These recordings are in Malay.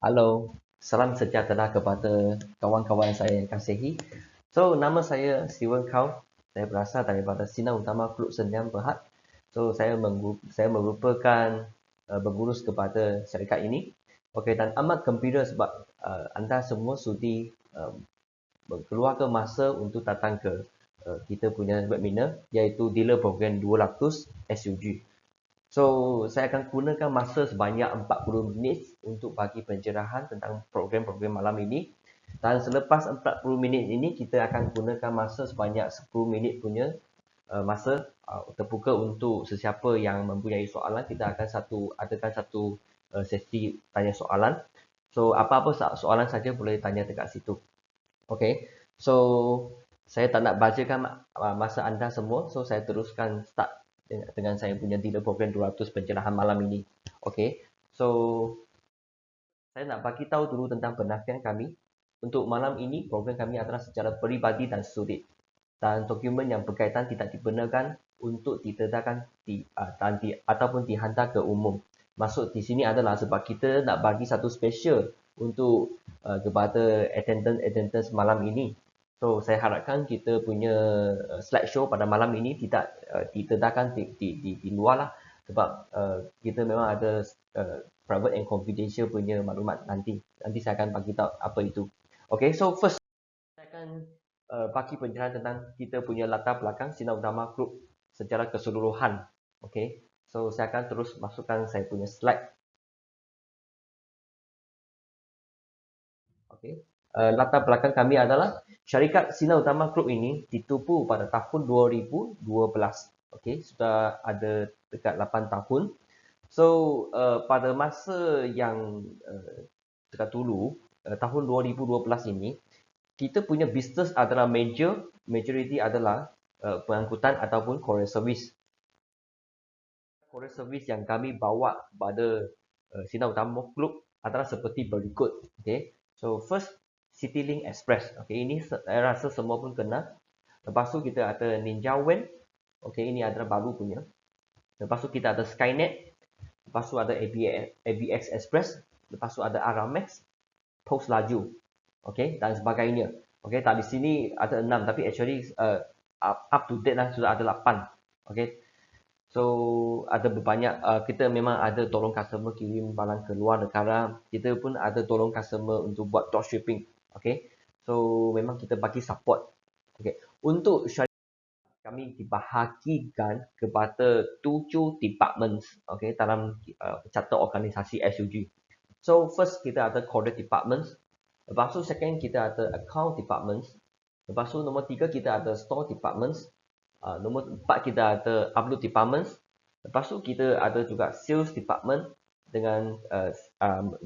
Halo, salam sejahtera kepada kawan-kawan saya yang kasihi. So, nama saya Steven Kau. Saya berasal daripada Sinar Utama Klub Sendian Berhad. So, saya merupakan pengurus kepada syarikat ini. Okey, dan amat gembira sebab anda semua sudi keluarkan masa untuk datang ke kita punya webinar iaitu Dealer Program 200 SUG. So, saya akan gunakan masa sebanyak 40 minit untuk bagi pencerahan tentang program-program malam ini. Dan selepas 40 minit ini, kita akan gunakan masa sebanyak 10 minit punya masa terbuka untuk sesiapa yang mempunyai soalan. Kita akan adakan satu sesi tanya soalan. So, apa-apa soalan saja boleh tanya dekat situ. Okay, so saya tak nak bacakan masa anda semua, so saya teruskan start dengan saya punya dealer program 200 pencerahan malam ini. Okay, so saya nak bagi tahu dulu tentang penafian kami. Untuk malam ini, program kami adalah secara peribadi dan sudut. Dan dokumen yang berkaitan tidak dibenarkan untuk ditedarkan ataupun dihantar ke umum. Maksud di sini adalah sebab kita nak bagi satu special untuk kepada attendance malam ini. So, saya harapkan kita punya slideshow pada malam ini tidak ditedarkan di luar lah. Sebab kita memang ada private and confidential punya maklumat nanti. Nanti saya akan bagi tahu apa itu. Okay, so first saya akan bagi pencerahan tentang kita punya latar belakang Sinar Utama Group secara keseluruhan. Okay, so saya akan terus masukkan saya punya slide. Okay. Latar belakang kami adalah syarikat Sinar Utama Group ini ditubuh pada tahun 2012. Okay, sudah ada dekat 8 tahun. So, pada masa yang dekat dulu, tahun 2012 ini, kita punya bisnes adalah majority adalah pengangkutan ataupun courier service. Courier service yang kami bawa pada Sinar Utama Group adalah seperti berikut. Okay. So, first, CityLink Express. Okay, ini saya rasa semua pun kenal. Lepas tu kita ada Ninja Van. Okay, ini adalah baru punya. Lepas tu kita ada Skynet. Lepas tu ada ABX Express. Lepas tu ada Aramex, Post Laju. Okay, dan sebagainya. Okay, tak di sini ada 6 tapi actually up to date lah sudah ada 8. Okay, so ada berbanyak kita memang ada tolong customer kirim barang ke luar negara. Kita pun ada tolong customer untuk buat dropshipping. Okay, so memang kita bagi support. Okay, untuk kami dibahagikan kepada 7 departments, okay, dalam carta organisasi SUG. So first kita ada credit departments. Lepas tu second kita ada account departments. Lepas tu nombor 3 kita ada store departments. Nombor 4 kita ada upload departments. Lepas tu kita ada juga sales department dengan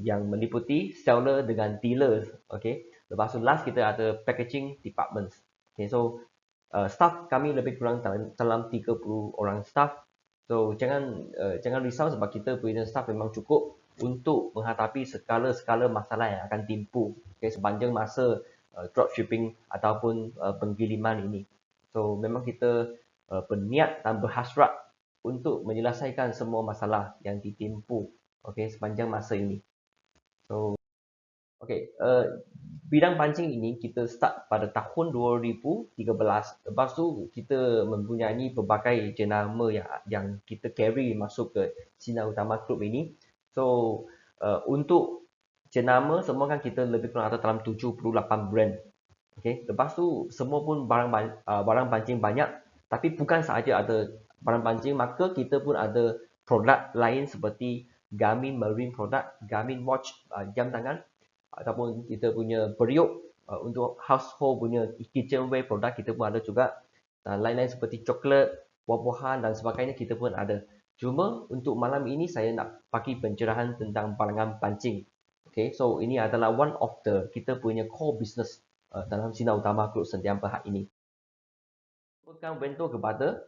yang meliputi seller dengan dealers. Okay. Lepas tu last kita ada packaging departments. Okay, so staff kami lebih kurang dalam 30 orang staff. So jangan risau sebab kita punya staff memang cukup untuk menghadapi segala masalah yang akan timpu sepanjang masa dropshipping ataupun pengiriman ini. So memang kita berniat dan berhasrat untuk menyelesaikan semua masalah yang ditimpu sepanjang masa ini. So bidang pancing ini kita start pada tahun 2013. Lepas tu kita mempunyai pelbagai jenama yang kita carry masuk ke Sinar Utama Group ini. So untuk jenama semua kan kita lebih kurang ada dalam 78 brand. Okay. Lepas tu semua pun barang pancing banyak, tapi bukan sahaja ada barang pancing, maka kita pun ada produk lain seperti Garmin Marine product, Garmin watch, jam tangan, ataupun kita punya periuk untuk household punya kitchenware produk kita pun ada juga. Dan lain-lain seperti coklat, buah-buahan dan sebagainya kita pun ada. Cuma untuk malam ini saya nak bagi pencerahan tentang barangan pancing. Okay, so ini adalah one of the kita punya core business dalam Sinar Utama Group Sdn Bhd ini. Bukan bentuk kepada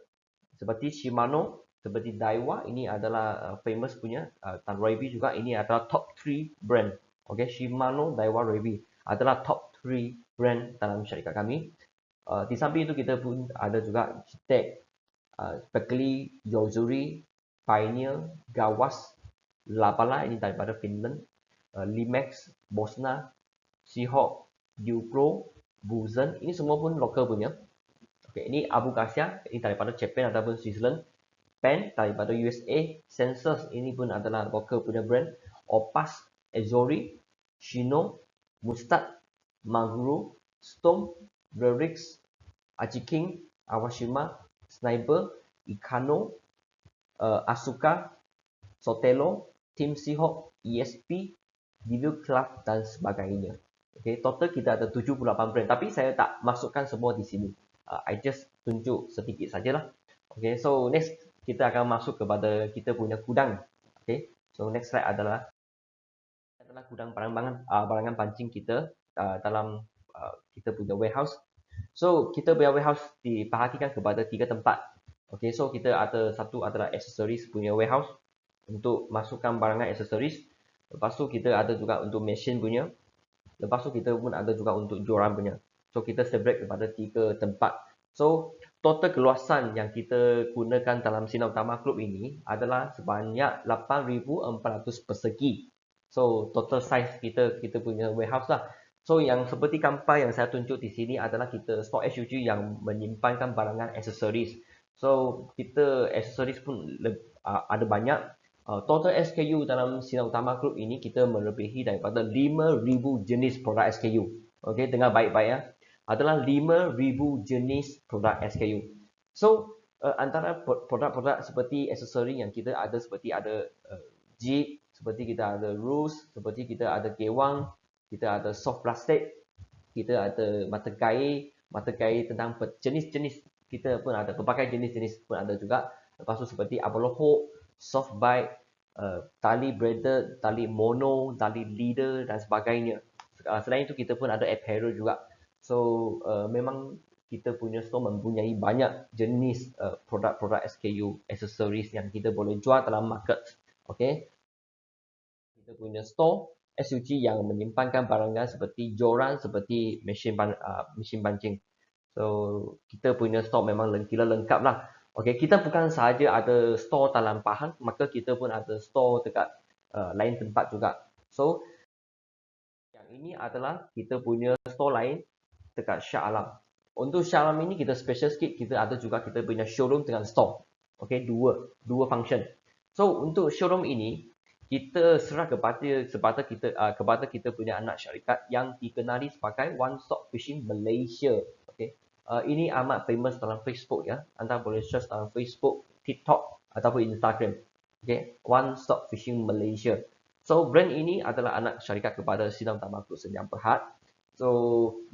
seperti Shimano, seperti Daiwa, ini adalah famous punya, dan Revy juga, ini adalah top 3 brand. Okay, Shimano, Daiwa, Revy adalah top 3 brand dalam syarikat kami. Di samping itu kita pun ada juga Tech, Berkeley, Yozuri, Pioneer, Gawas, Lapala, ini daripada Finland. Limex, Bosna, Seahawk, Duplo, Buzen, ini semua pun lokal punya. Okay, ini Abu Garcia, ini daripada Japan ataupun Switzerland. Pen daripada USA. Sensors, ini pun adalah lokal punya brand. Opas, Azori, Shino, Mustad, Maguro, Storm, Brerix, Ajiking, Awashima, Sniper, Ikano, Asuka, Sotelo, Team Seahawk, ESP, Devil Club dan sebagainya. Okay, total kita ada 78 brand. Tapi saya tak masukkan semua di sini. I just tunjuk sedikit sajalah. Okay, so next kita akan masuk kepada kita punya gudang. Okay, so next slide adalah gudang barangan pancing kita dalam kita punya warehouse. So kita punya warehouse dibahagikan kepada 3 tempat. Okay, so kita ada satu adalah accessories punya warehouse untuk masukkan barangan accessories. Lepas tu kita ada juga untuk machine punya. Lepas tu kita pun ada juga untuk joran punya. So kita separate kepada 3 tempat. So total keluasan yang kita gunakan dalam Sinar Utama Group ini adalah sebanyak 8,400 persegi. So total size kita punya warehouse lah. So yang seperti gambar yang saya tunjuk di sini adalah kita store SUG yang menyimpankan barangan accessories. So kita accessories pun ada banyak. Total SKU dalam Sinar Utama Group ini kita melebihi daripada 5,000 jenis produk SKU. Okey, dengar baik-baik ya. Adalah 5,000 jenis produk SKU. So antara produk-produk seperti aksesori yang kita ada seperti ada jig, seperti kita ada rus, seperti kita ada gewang, kita ada soft plastik, kita ada mata gaya tentang jenis-jenis kita pun ada, berbagai jenis-jenis pun ada juga. Lepas tu seperti abaloho, soft bite, tali braided, tali mono, tali leader dan sebagainya. Selain itu kita pun ada apparel juga. So memang kita punya store mempunyai banyak jenis produk-produk SKU, accessories yang kita boleh jual dalam market. Okay. Kita punya store SUG yang menyimpankan barangan seperti joran, seperti mesin pancing. So kita punya store memang kira lengkap lah. Okay, kita bukan sahaja ada store dalam Pahang, maka kita pun ada store dekat lain tempat juga. So yang ini adalah kita punya store lain dekat Shah Alam. Untuk Shah Alam ini kita special sikit, kita ada juga kita punya showroom dengan store. Okay, dua function. So untuk showroom ini kita serah kepada kita punya anak syarikat yang dikenali sebagai One Stop Fishing Malaysia. Okay. Ini amat famous dalam Facebook ya. Anda boleh search dalam Facebook, TikTok ataupun Instagram. Okay, One Stop Fishing Malaysia. So brand ini adalah anak syarikat kepada Sinar Utama Group Senyap Berhad. So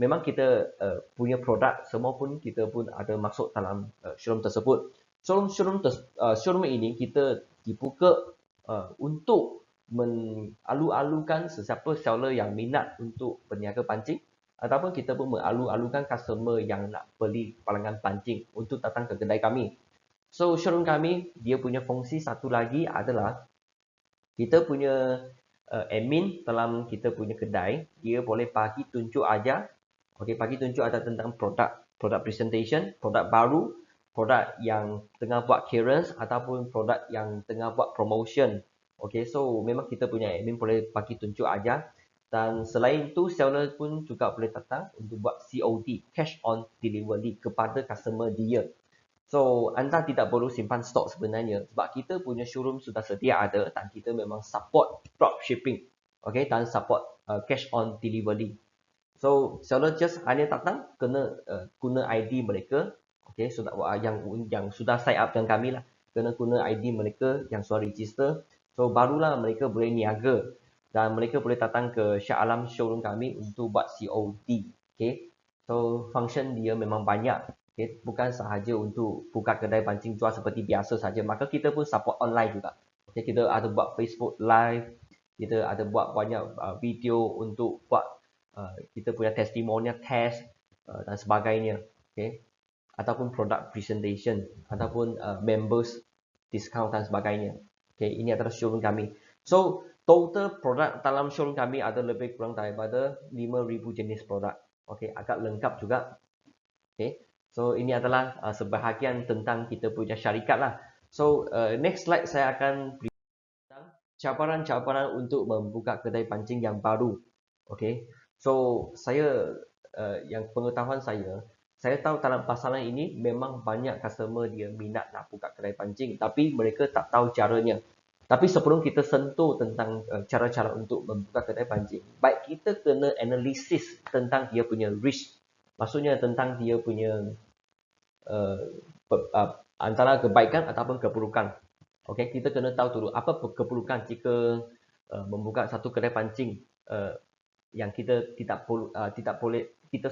memang kita punya produk semua pun kita pun ada masuk dalam showroom tersebut. Showroom ini kita dibuka untuk mengalu-alukan sesiapa seller yang minat untuk berniaga pancing, ataupun kita pun mengalu-alukan customer yang nak beli barangan pancing untuk datang ke kedai kami. So showroom kami dia punya fungsi satu lagi adalah kita punya admin dalam kita punya kedai, dia boleh bagi tunjuk aja. Okey, bagi tunjuk aja tentang produk presentation, produk baru, produk yang tengah buat clearance ataupun produk yang tengah buat promotion. Okey, so memang kita punya admin boleh bagi tunjuk aja. Dan selain itu, seller pun juga boleh datang untuk buat COD, cash on delivery kepada customer dia. So, anda tidak perlu simpan stok sebenarnya sebab kita punya showroom sudah sedia ada dan kita memang support dropshipping. Okay, dan support cash on delivery. So, seller just hanya datang kena guna ID mereka. Okay, sudah yang sudah sign up dengan kami lah. Kena guna ID mereka yang sudah register. So, barulah mereka boleh niaga. Dan mereka boleh datang ke Shah Alam showroom kami untuk buat COD. Okay. So, function dia memang banyak. Okay. Bukan sahaja untuk buka kedai pancing jual seperti biasa saja. Maka kita pun support online juga. Okay. Kita ada buat Facebook Live. Kita ada buat banyak video untuk buat kita punya testimonial test dan sebagainya. Okay. Ataupun product presentation. Ataupun members discount dan sebagainya. Okay. Ini adalah showroom kami. So, total produk dalam showroom kami ada lebih kurang daripada 5,000 jenis produk. Okey, agak lengkap juga. Okey. So ini adalah sebahagian tentang kita punya syarikat lah. So next slide saya akan beritahu tentang cabaran-cabaran untuk membuka kedai pancing yang baru. Okay, so saya yang pengetahuan saya tahu dalam pasaran ini memang banyak customer dia minat nak buka kedai pancing, tapi mereka tak tahu caranya. Tapi sebelum kita sentuh tentang cara-cara untuk membuka kedai pancing, baik kita kena analisis tentang dia punya risk. Maksudnya tentang dia punya uh, antara kebaikan ataupun keburukan. Okey, kita kena tahu dulu apa keburukan jika membuka satu kedai pancing yang kita tidak boleh kita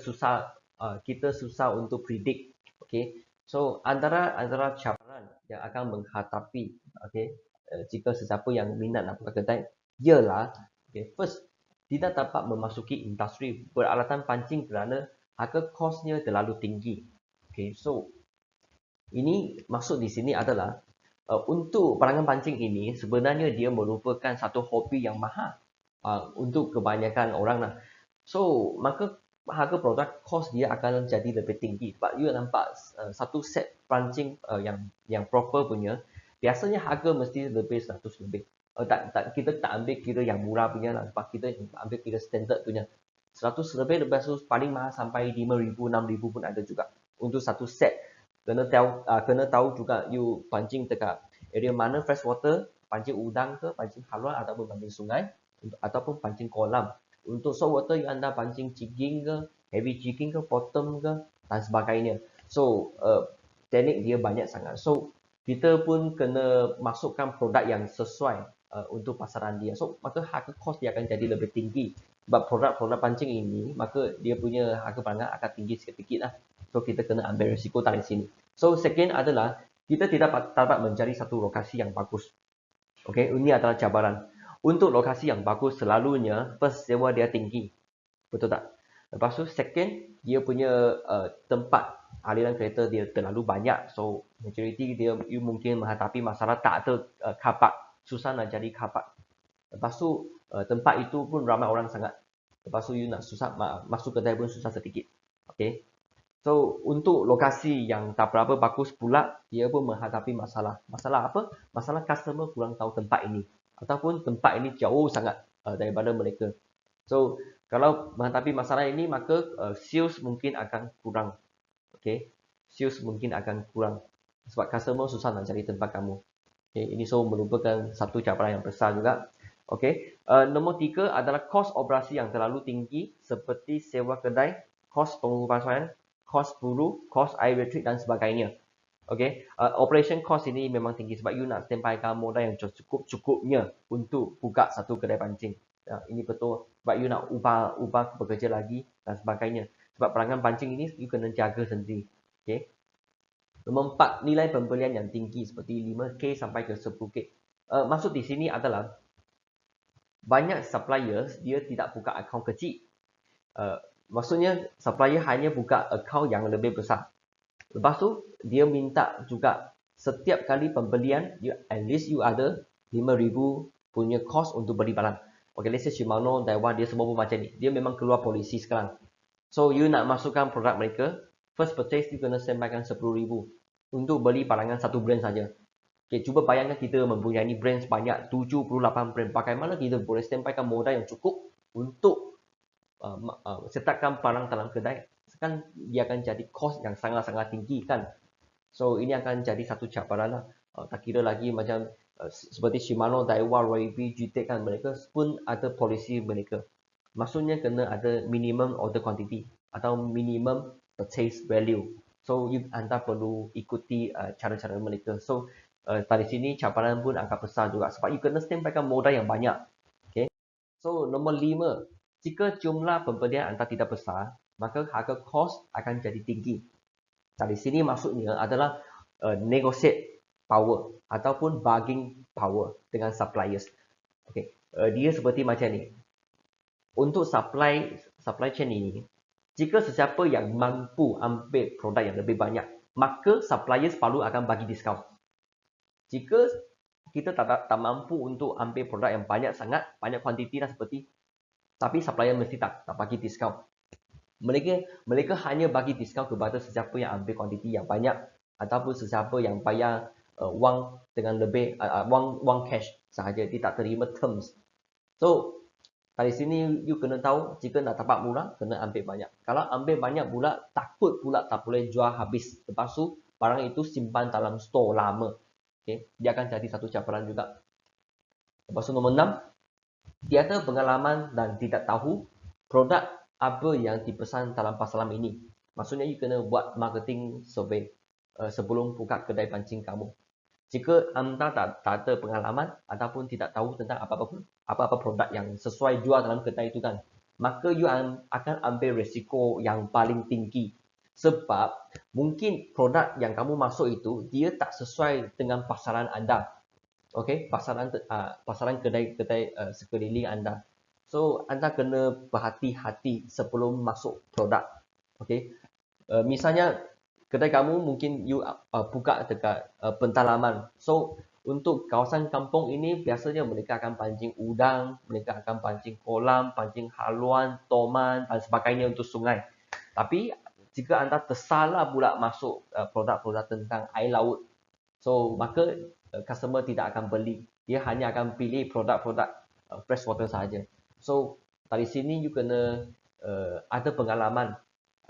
susah untuk predict. Okey. So antara cabaran yang akan menghadapi okey jika sesiapa yang minat nak buka kedai ialah first tidak dapat memasuki industri peralatan pancing kerana harga kosnya terlalu tinggi. Okay, so ini maksud di sini adalah untuk pelanggan pancing ini sebenarnya dia merupakan satu hobi yang mahal untuk kebanyakan orang lah. So maka harga produk kos dia akan jadi lebih tinggi. Sebab you nampak satu set pancing yang proper punya biasanya harga mesti lebih 100 lebih. Kita tak ambil kira yang murah punya lah, sebab kita ambil kira standard punya. 100 lebih lepas tu paling mahal sampai 5,000 6,000 pun ada juga untuk satu set. Kena tahu juga you pancing dekat area mana fresh water, pancing udang ke, pancing haluan ataupun pancing sungai ataupun pancing kolam. Untuk salt water you anda pancing jigging ke, heavy jigging ke, bottom ke dan sebagainya. So teknik dia banyak sangat. So kita pun kena masukkan produk yang sesuai untuk pasaran dia. So maka harga kos dia akan jadi lebih tinggi. Sebab produk-produk pancing ini maka dia punya harga pelanggan akan tinggi sedikit lah. So kita kena ambil risiko dari sini. So second adalah kita tidak dapat mencari satu lokasi yang bagus. Okey, ini adalah cabaran. Untuk lokasi yang bagus selalunya first sewa dia tinggi. Betul tak? Lepas tu second dia punya tempat aliran kereta dia terlalu banyak. So majority dia you mungkin menghadapi masalah tak ada car park. Susah nak cari car park. Lepas tu tempat itu pun ramai orang sangat. Lepas tu you nak susah masuk kedai pun susah sedikit. Okey. So, untuk lokasi yang tak berapa bagus pula, dia pun menghadapi masalah. Masalah apa? Masalah customer kurang tahu tempat ini. Ataupun tempat ini jauh sangat daripada mereka. So, kalau menghadapi masalah ini, maka sales mungkin akan kurang. Okay? Sales mungkin akan kurang. Sebab customer susah nak cari tempat kamu. Okay? Ini so merupakan satu cabaran yang besar juga. Okay? Nombor 3 adalah kos operasi yang terlalu tinggi seperti sewa kedai, kos pengupasan, kos buruh, kos air elektrik dan sebagainya. Okay, operation cost ini memang tinggi sebab you nak standbykan modal yang cukup-cukupnya untuk buka satu kedai pancing. Ini betul sebab you nak ubah bekerja lagi dan sebagainya. Sebab pelanggan pancing ini you kena jaga sendiri. Okay. Nombor 4, nilai pembelian yang tinggi seperti 5K sampai ke 10K. Maksud di sini adalah banyak suppliers dia tidak buka akaun kecil. Maksudnya supplier hanya buka akaun yang lebih besar. Lepas tu dia minta juga setiap kali pembelian at least you ada 5,000 punya cost untuk beli barang. Okay, let's say Shimano, Daiwa dia semua pun macam ni. Dia memang keluar polisi sekarang. So you nak masukkan produk mereka, first purchase you kena standbykan 10,000 untuk beli barangan satu brand saja. Okay, cuba bayangkan kita mempunyai brand sebanyak 78 brand. Bagaimana kita boleh standbykan modal yang cukup untuk setatkan barang dalam kedai, kan dia akan jadi kos yang sangat-sangat tinggi kan. So ini akan jadi satu cabaran lah. Tak kira lagi macam seperti Shimano, Daiwa, Roybi, GT kan mereka pun ada polisi mereka. Maksudnya kena ada minimum order quantity atau minimum purchase value. So anda perlu ikuti cara-cara mereka. So dari sini cabaran pun agak besar juga sebab you kena standbykan modal yang banyak. Okay. So nombor 5, jika jumlah pembelian anda tidak besar, maka harga kos akan jadi tinggi. Dari sini maksudnya adalah negotiate power ataupun bargaining power dengan suppliers. Okay. Dia seperti macam ni. Untuk supply chain ini, jika sesiapa yang mampu ambil produk yang lebih banyak, maka suppliers perlu akan bagi diskaun. Jika kita tak mampu untuk ambil produk yang banyak sangat, banyak kuantiti lah seperti, tapi supplier mesti tak bagi diskaun. Mereka hanya bagi diskaun kepada sesiapa yang ambil kuantiti yang banyak ataupun sesiapa yang bayar wang dengan lebih wang cash sahaja, dia tak terima terms. So dari sini you kena tahu, jika nak dapat murah kena ambil banyak. Kalau ambil banyak pula takut pula tak boleh jual habis. Lepas tu barang itu simpan dalam store lama. Okay, dia akan jadi satu cabaran juga. Lepas tu nombor 6, tiada pengalaman dan tidak tahu produk apa yang dipesan dalam pasaran ini. Maksudnya you kena buat marketing survey sebelum buka kedai pancing kamu. Jika anda tak ada pengalaman ataupun tidak tahu tentang apa-apa produk yang sesuai jual dalam kedai itu kan, maka you akan ambil risiko yang paling tinggi. Sebab mungkin produk yang kamu masuk itu dia tak sesuai dengan pasaran anda. Okey, pasaran kedai-kedai sekeliling anda. So anda kena berhati-hati sebelum masuk produk. Okey. Misalnya kedai kamu mungkin you buka dekat pentalaman. So untuk kawasan kampung ini biasanya mereka akan pancing udang, mereka akan pancing kolam, pancing haluan, toman dan sebagainya untuk sungai. Tapi jika anda tersalah pula masuk produk-produk tentang air laut, so maka customer tidak akan beli. Dia hanya akan pilih produk-produk freshwater sahaja. So dari sini you kena ada pengalaman.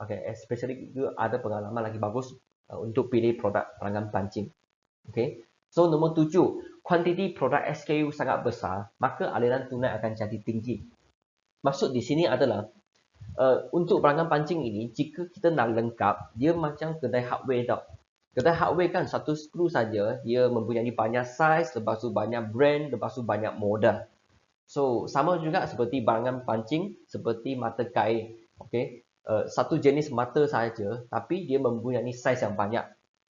Okay, especially you ada pengalaman lagi bagus untuk pilih produk pelanggan pancing. Okay, so nombor 7, kuantiti produk SKU sangat besar, maka aliran tunai akan jadi tinggi. Maksud di sini adalah untuk pelanggan pancing ini, jika kita nak lengkap, dia macam kedai hardware tau. Kedai hardware kan satu skru saja, dia mempunyai banyak saiz, lepas tu banyak brand, lepas tu banyak model. So sama juga seperti barangan pancing, seperti mata kain. Okay, satu jenis mata sahaja, tapi dia mempunyai saiz yang banyak.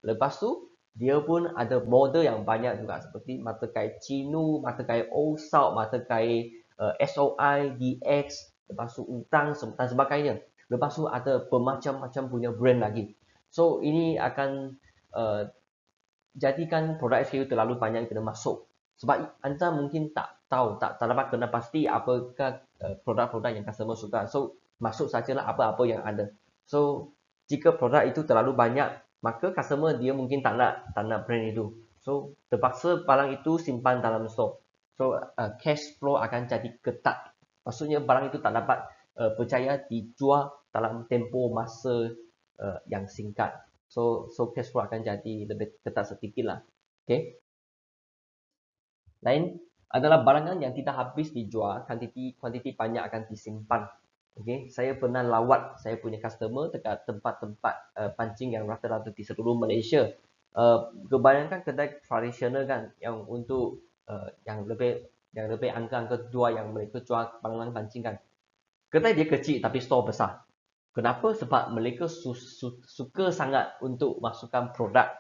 Lepas tu dia pun ada model yang banyak juga, seperti mata kain Cinu, mata kain Osau, mata kain SOI, DX, lepas tu Utang dan sebagainya. Lepas tu ada bermacam-macam punya brand lagi. So ini akan jadikan produk SKU terlalu banyak kena masuk. Sebab anda mungkin tak tahu, tak dapat kena pasti apakah produk-produk yang customer suka. So masuk sajalah apa-apa yang ada. So jika produk itu terlalu banyak, maka customer dia mungkin tak nak brand itu. So terpaksa barang itu simpan dalam store. So cash flow akan jadi ketat. Maksudnya barang itu tak dapat berjaya dijual dalam tempoh masa yang singkat. So cash flow akan jadi lebih ketat sedikit lah. Okay. Lain adalah barangan yang tidak habis dijual, kuantiti banyak akan disimpan. Okay, saya pernah lawat saya punya customer dekat tempat-tempat pancing yang rata-rata di seluruh Malaysia. Kebanyakan kedai tradisional kan, yang untuk yang lebih angka-angka 2 yang mereka jual barangan pancing kan. Kedai dia kecil tapi store besar. Kenapa? Sebab mereka suka sangat untuk masukkan produk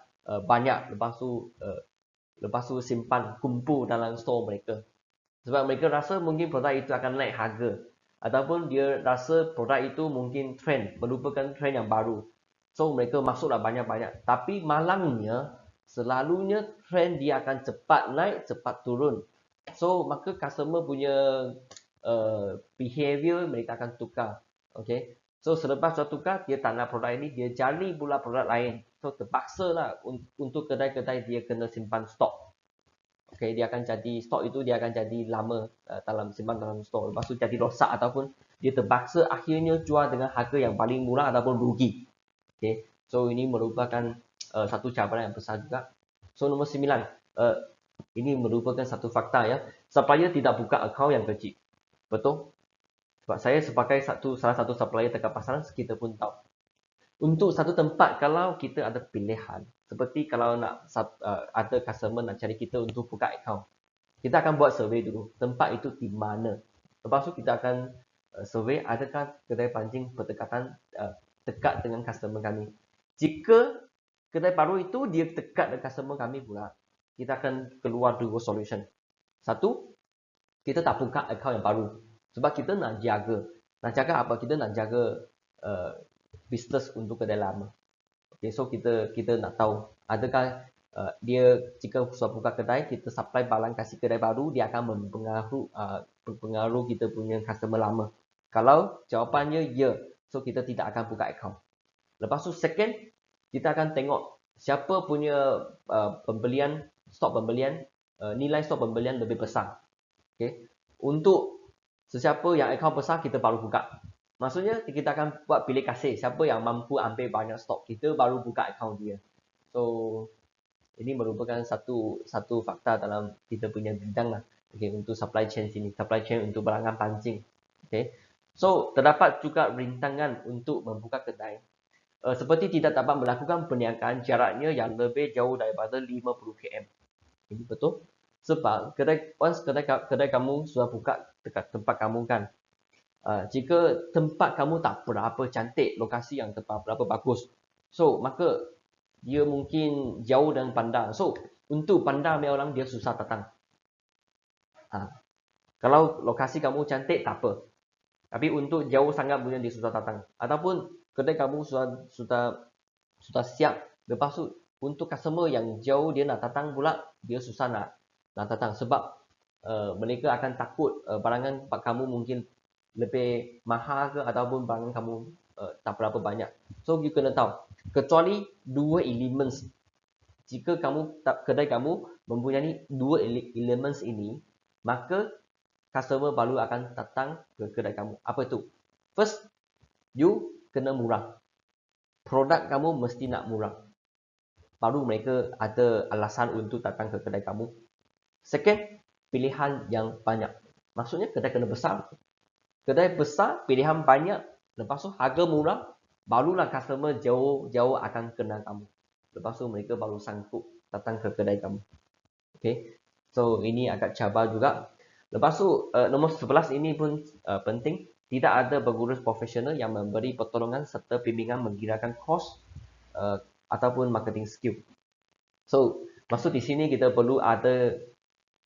banyak, lepas tu simpan kumpul dalam store mereka. Sebab mereka rasa mungkin produk itu akan naik harga, ataupun dia rasa produk itu mungkin trend, merupakan trend yang baru. So mereka masuklah banyak-banyak. Tapi malangnya selalunya trend dia akan cepat naik, cepat turun. So maka customer punya behavior mereka akan tukar. Okay. So selepas dia tukar, dia tak nak produk ini, dia cari pula produk lain. So terpaksa lah untuk kedai-kedai dia kena simpan stok. Okay, dia akan jadi stok itu dia akan jadi lama simpan dalam stok. Lepas tu jadi rosak ataupun dia terpaksa akhirnya jual dengan harga yang paling murah ataupun rugi. Okay, so ini merupakan satu cabaran yang besar juga. So nombor 9, ini merupakan satu fakta ya. Supplier tidak buka akaun yang kecil. Betul? Sebab saya sebagai salah satu supplier dekat pasaran, kita pun tahu. Untuk satu tempat, kalau kita ada pilihan, seperti kalau nak ada customer nak cari kita untuk buka account, kita akan buat survey dulu. Tempat itu di mana? Lepas tu kita akan survey adakah kedai pancing berdekatan dekat dengan customer kami. Jika kedai baru itu dia dekat dengan customer kami pula, kita akan keluar dua solution. Satu, kita tak buka account yang baru. Sebab kita nak jaga. Nak jaga apa? Kita nak jaga bisnes untuk kedai lama. Okay, so kita nak tahu adakah dia jika sudah buka kedai, kita supply barang kasih kedai baru, dia akan mempengaruh kita punya customer lama. Kalau jawapannya ya, so kita tidak akan buka account. Lepas tu second, kita akan tengok siapa punya pembelian, stok pembelian, nilai stok pembelian lebih besar. Okay. Untuk sesiapa yang akaun besar, kita baru buka. Maksudnya kita akan buat pilih kasih. Siapa yang mampu ambil banyak stok, kita baru buka akaun dia. So, ini merupakan satu fakta dalam kita punya bidang lah. Okay, untuk supply chain sini. Supply chain untuk barangan pancing. Okay. So, terdapat juga rintangan untuk membuka kedai. Seperti tidak dapat melakukan perniagaan jaraknya yang lebih jauh daripada 50 km. Ini betul. Sebab kedai kamu sudah buka dekat tempat kamu kan. Jika tempat kamu tak berapa cantik, lokasi yang tempat berapa bagus. So, maka dia mungkin jauh dan pandang. So, untuk pandang orang dia susah datang. Kalau lokasi kamu cantik tak apa. Tapi untuk jauh sangat punya dia susah datang. Ataupun kedai kamu sudah siap. Lepas tu untuk customer yang jauh dia nak datang pula, dia susah nak datang sebab mereka akan takut barangan kamu mungkin lebih mahal ke ataupun barangan kamu tak berapa banyak. So you kena tahu, kecuali dua elements, jika kedai kamu mempunyai dua elements ini, maka customer baru akan datang ke kedai kamu. Apa itu? First, you kena murah. Produk kamu mesti nak murah. Baru mereka ada alasan untuk datang ke kedai kamu. Second, pilihan yang banyak. Maksudnya kedai kena besar. Kedai besar, pilihan banyak. Lepas tu harga murah, barulah customer jauh-jauh akan kenal kamu. Lepas tu mereka baru sanggup datang ke kedai kamu. Okay. So ini agak cabar juga. Lepas tu nombor 11 ini pun penting. Tidak ada pengurus profesional yang memberi pertolongan serta bimbingan menggunakan kos ataupun marketing skill. So, maksud di sini kita perlu ada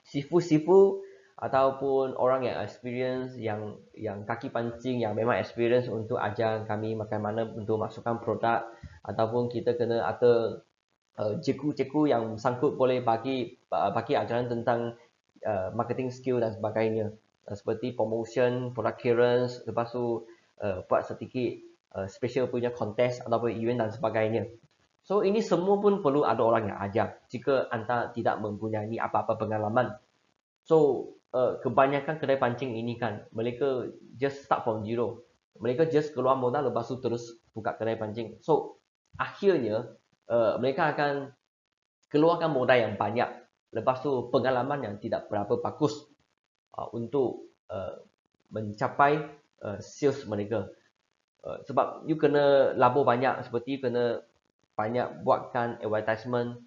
sifu-sifu ataupun orang yang experience, yang kaki pancing, yang memang experience untuk ajar kami bagaimana untuk masukkan produk, ataupun kita kena ada cikgu-cikgu yang sanggup boleh bagi ajaran tentang marketing skill dan sebagainya, seperti promotion, product clearance, lepas tu buat sedikit special punya contest ataupun event dan sebagainya. So ini semua pun perlu ada orang yang ajar jika anda tidak mempunyai apa-apa pengalaman. So kebanyakan kedai pancing ini kan mereka just start from zero. Mereka just keluar modal lepas tu terus buka kedai pancing. So akhirnya mereka akan keluarkan modal yang banyak. Lepas tu pengalaman yang tidak berapa bagus untuk mencapai sales mereka. Sebab you kena labur banyak, seperti you kena banyak buatkan advertisement,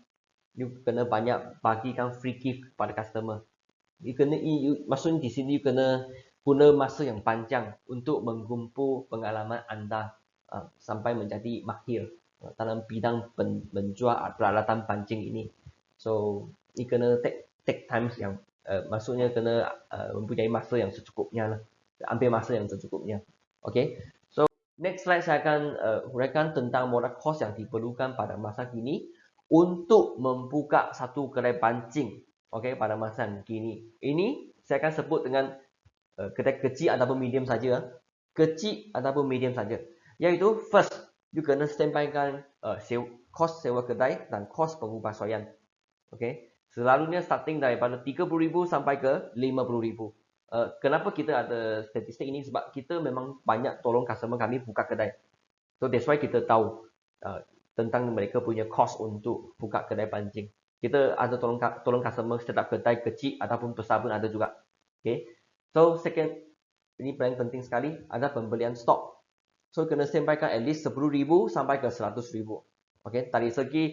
you kena banyak bagikan free gift pada customer. Maksudnya di sini you kena guna masa yang panjang untuk mengumpul pengalaman anda sampai menjadi mahir dalam bidang menjual peralatan pancing ini. So, ini kena take times yang maksudnya kena mempunyai masa yang secukupnya lah. Ambil masa yang secukupnya. Okay. So, next slide saya akan huraikan tentang modal kos yang diperlukan pada masa kini untuk membuka satu kedai pancing. Okay, pada masa kini. Ini saya akan sebut dengan kedai kecil ataupun medium saja. Kecil ataupun medium saja. Iaitu first, you kena standbykan kos sewa kedai dan kos pengubahsuaian. Okay. Selalunya starting daripada 30,000 sampai ke 50,000. Kenapa kita ada statistik ini? Sebab kita memang banyak tolong customer kami buka kedai. So that's why kita tahu tentang mereka punya cost untuk buka kedai pancing. Kita ada tolong customer setiap kedai kecil ataupun besar pun ada juga. Okay. So second, ini paling penting sekali, ada pembelian stok. So kena standbykan at least 10,000 sampai ke 100,000. Okay. Dari segi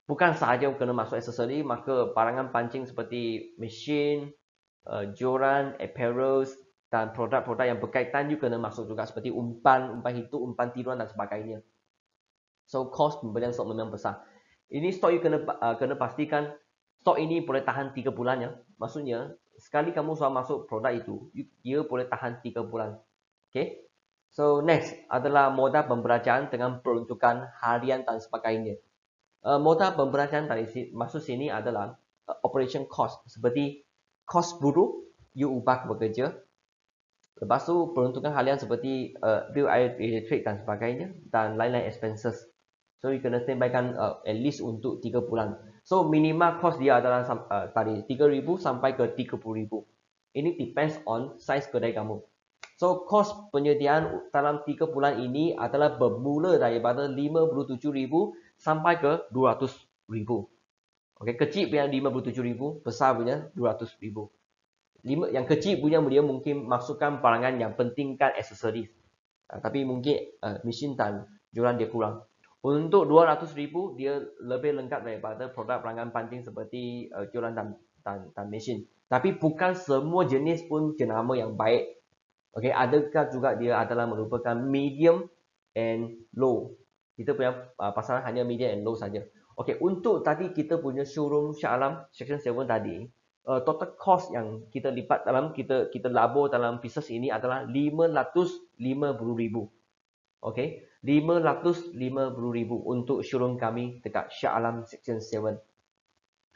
bukan sahaja kena masuk aksesori, maka barangan pancing seperti mesin, joran, apparels dan produk-produk yang berkaitan juga kena masuk juga, seperti umpan hitu, umpan tiruan dan sebagainya. So cost pembelian stok memang besar. Ini stok you kena pastikan stok ini boleh tahan 3 bulan ya. Maksudnya sekali kamu sudah masuk produk itu, dia boleh tahan 3 bulan. Okay. So next adalah modal pembelajaran dengan peruntukan harian dan sebagainya. Modal pembelajaran dari maksud sini adalah operation cost, seperti kos buruh you ubah bekerja. Lepas tu peruntukan harian seperti bill air, elektrik dan sebagainya, dan lain-lain expenses. So you kena standbykan at least untuk 3 bulan. So minimal cost dia adalah tadi 3,000 sampai ke 30,000. Ini depends on size kedai kamu. So cost penyediaan dalam 3 bulan ini adalah bermula daripada 57,000 sampai ke 200,000. Okey, kecil punya 57,000, besar punya 200,000. Yang kecil punya dia mungkin masukkan barangan yang pentingkan aksesoris. Tapi mungkin mesin dan jualan dia kurang. Untuk 200,000 dia lebih lengkap daripada produk pelanggan pancing seperti jualan dan mesin. Tapi bukan semua jenis pun jenama yang baik. Okey, adakah juga dia adalah merupakan medium and low. Kita punya pasaran hanya medium and low saja. Okey, untuk tadi kita punya showroom Shah Alam Section 7 tadi, total cost yang kita lipat dalam kita labur dalam pieces ini adalah 550,000. Okey, 550,000 untuk showroom kami dekat Shah Alam Section 7.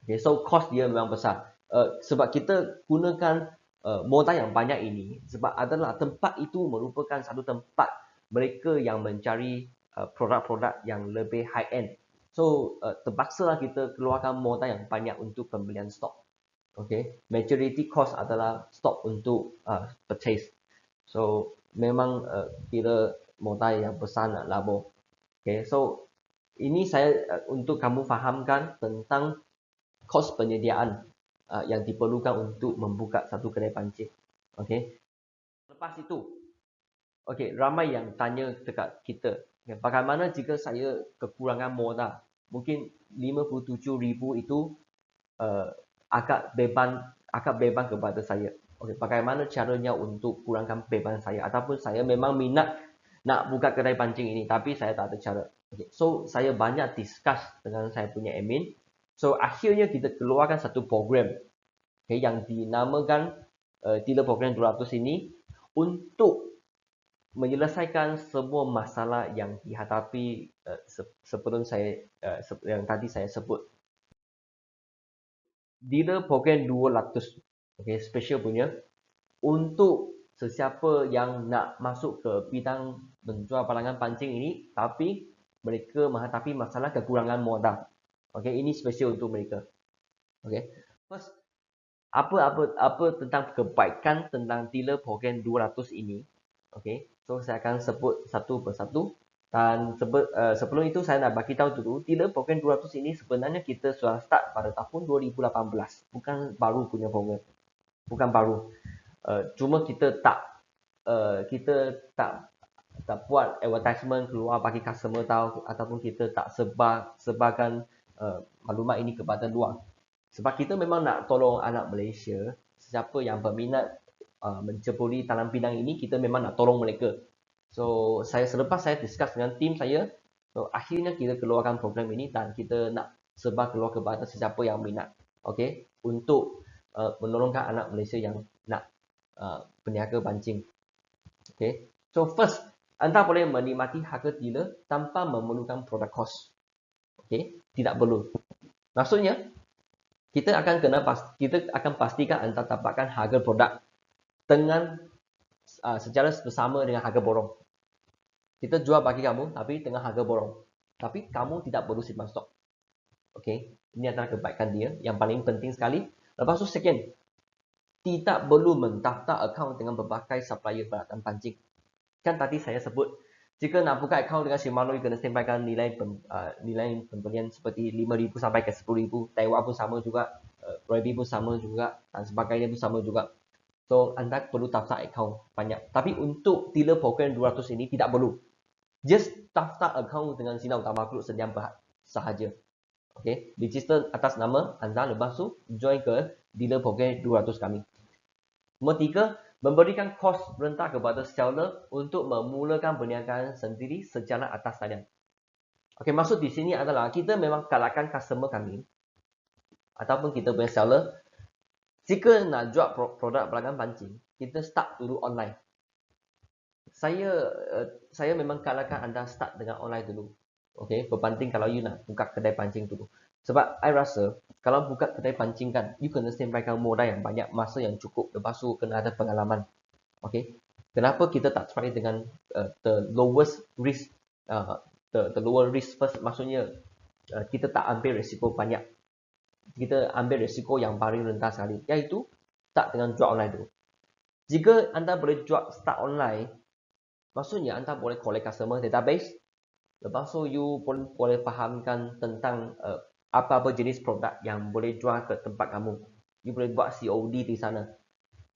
Okay, so cost dia memang besar. Sebab kita gunakan modal yang banyak ini, sebab adalah tempat itu merupakan satu tempat mereka yang mencari produk-produk yang lebih high end. So terpaksalah kita keluarkan modal yang banyak untuk pembelian stok. Okay, majority cost adalah stok untuk purchase. So memang kira modal yang besar nak labur. Okay, so ini saya untuk kamu fahamkan tentang kos penyediaan yang diperlukan untuk membuka satu kedai pancing. Okey. Lepas itu, okey, ramai yang tanya dekat kita, okay, bagaimana jika saya kekurangan modal? Mungkin 57,000 itu agak beban kepada saya. Okey, bagaimana caranya untuk kurangkan beban saya ataupun saya memang minat nak buka kedai pancing ini tapi saya tak ada cara. Okay. So saya banyak discuss dengan saya punya admin. So akhirnya kita keluarkan satu program, okay, yang dinamakan dealer program 200 ini untuk menyelesaikan semua masalah yang dihadapi sebelum saya yang tadi saya sebut. Dealer program 200, okay, special punya untuk sesiapa yang nak masuk ke bidang menjual barangan pancing ini tapi mereka menghadapi masalah kekurangan modal. Okey, ini special untuk mereka. Okey. First, apa tentang kebaikan tentang dealer program 200 ini? Okey. So saya akan sebut satu persatu dan sebelum itu saya nak bagi tahu dulu dealer program 200 ini sebenarnya kita sudah start pada tahun 2018. Bukan baru punya program. Bukan baru. Cuma kita tak buat advertisement keluar bagi customer tahu ataupun kita tak sebarkan maklumat ini kepada luar. Sebab kita memang nak tolong anak Malaysia, siapa yang berminat menceburi dalam bidang ini, kita memang nak tolong mereka. So selepas saya discuss dengan tim saya, so akhirnya kita keluarkan program ini dan kita nak sebar keluar kepada sesiapa yang minat. Okey, untuk menolongkan anak Malaysia yang nak berniaga pancing. Okay. So first, anda boleh menikmati harga dealer tanpa memerlukan produk kos. Okay. Tidak perlu. Maksudnya, kita akan pastikan anda dapatkan harga produk dengan secara bersama dengan harga borong. Kita jual bagi kamu tapi dengan harga borong. Tapi kamu tidak perlu simpan stok. Okay. Ini adalah kebaikan dia yang paling penting sekali. Lepas tu second, tidak perlu mendaftar akaun dengan berbagai supplier peralatan pancing. Kan tadi saya sebut, jika nak buka akaun dengan Shimano, you kena standbykan nilai pembelian seperti 5,000 sampai ke 10,000. Taiwan pun sama juga, Roybi pun sama juga, dan sebagainya pun sama juga. So, anda perlu daftar akaun banyak. Tapi untuk dealer program 200 ini tidak perlu. Just daftar akaun dengan Sinar Utama Group sediam sahaja. Okay, register atas nama anda, lepas tu join ke dealer program 200 kami. Nombor 3, memberikan kos rendah kepada seller untuk memulakan perniagaan sendiri sejalan atas talian. Okey, maksud di sini adalah kita memang galakkan customer kami ataupun kita punya seller, jika nak jual produk pelanggan pancing, kita start dulu online. Saya memang galakkan anda start dengan online dulu. Okey, berbanding kalau you nak buka kedai pancing dulu. Sebab I rasa kalau buka kedai pancing kan, you kena standbykan modal yang banyak, masa yang cukup, lepas tu kena ada pengalaman. Okey. Kenapa kita tak try dengan the lowest risk the lower risk first, maksudnya kita tak ambil risiko banyak. Kita ambil risiko yang paling rendah sekali, iaitu start dengan jual online dulu. Jika anda boleh start online, maksudnya anda boleh collect customer database. Lepas tu you pun boleh fahamkan tentang apa-apa jenis produk yang boleh jual ke tempat kamu. You boleh buat COD di sana.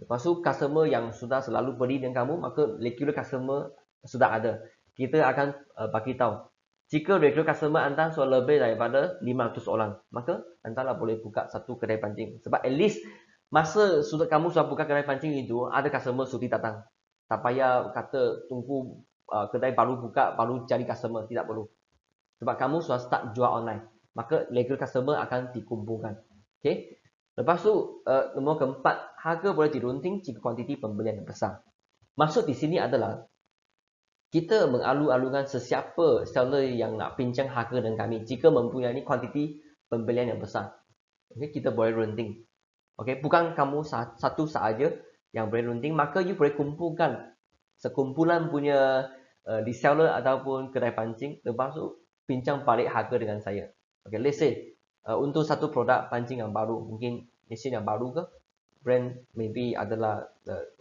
Lepas tu customer yang sudah selalu beli dengan kamu, maka regular customer sudah ada. Kita akan bagi tahu. Jika regular customer anda sudah lebih daripada 500 orang, maka anda lah boleh buka satu kedai pancing. Sebab at least masa kamu sudah buka kedai pancing itu, ada customer sudi datang. Tak payah kata tunggu kedai baru buka, baru cari customer. Tidak perlu. Sebab kamu sudah start jual online. Maka regular customer akan dikumpulkan. Okay. Lepas tu, nombor keempat, harga boleh dirunting jika kuantiti pembelian yang besar. Maksud di sini adalah, kita mengalu-alukan sesiapa seller yang nak bincang harga dengan kami jika mempunyai kuantiti pembelian yang besar. Okay, kita boleh runting. Okay, bukan kamu satu sahaja yang boleh runting, maka you boleh kumpulkan sekumpulan punya reseller ataupun kedai pancing, lepas tu bincang balik harga dengan saya. Okay, let's say untuk satu produk pancing yang baru, mungkin mesin yang baru ke, brand maybe adalah